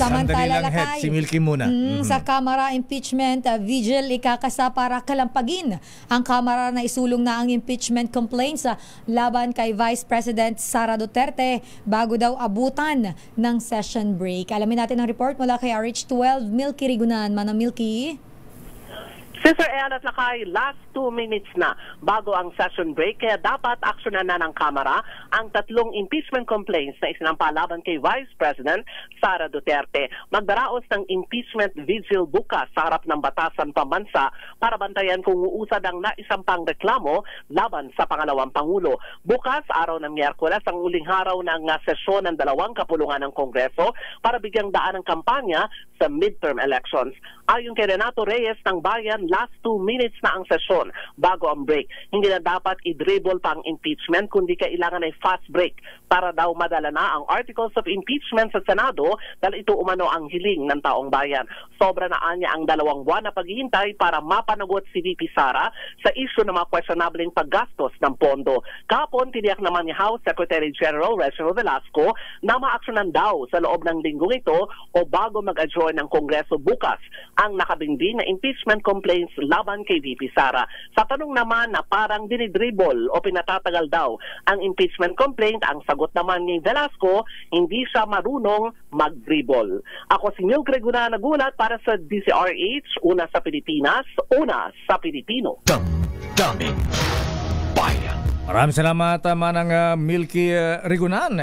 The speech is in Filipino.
Sandali lang, Lakay, si Milky muna. Sa Kamara Impeachment Vigil, ikakasa para kalampagin ang Kamara na isulong na ang impeachment complaints laban kay Vice President Sara Duterte bago daw abutan ng session break. Alamin natin ang report mula kay RH12, Milky Rigunan. Manang Milky. Sister Ann at Lakay, last 2 minutes na bago ang session break, kaya dapat aksyonan na ng Kamara ang 3 impeachment complaints na isinampa laban kay Vice President Sara Duterte. Magdaraos ng impeachment vigil bukas sa harap ng batasan pambansa para bantayan kung uusad ang naisampang reklamo laban sa pangalawang Pangulo. Bukas, araw ng Miyerkules, ang uling araw ng sesyon ng 2 kapulungan ng Kongreso para bigyang daan ang kampanya sa midterm elections. Ayon kay Renato Reyes ng Bayan, last 2 minutes na ang sesyon bago ang break. Hindi na dapat i-dribble pa ang impeachment, kundi kailangan ay fast break para daw madala na ang articles of impeachment sa Senado dahil ito umano ang hiling ng taong bayan. Sobra na anya ang 2 buwan na paghihintay para mapanagot si VP Sara sa issue ng mga questionableng paggastos ng pondo. Kahapon, tiniyak naman ni House Secretary General Reginald Velasco na maaksyonan daw sa loob ng linggong ito o bago mag-adjourn ng Kongreso bukas ang nakabingding na impeachment complaints laban kay VP Sara. Sa tanong naman na parang dinidribble o pinatatagal daw ang impeachment complaint, ang sagot naman ni Velasco, hindi siya marunong mag-dribble. Ako si Milky Rigunan, nagulat para sa DCRH, una sa Pilipinas, una sa Pilipino. Damdamin Bayan. Maraming salamat, Manang Milky Rigunan.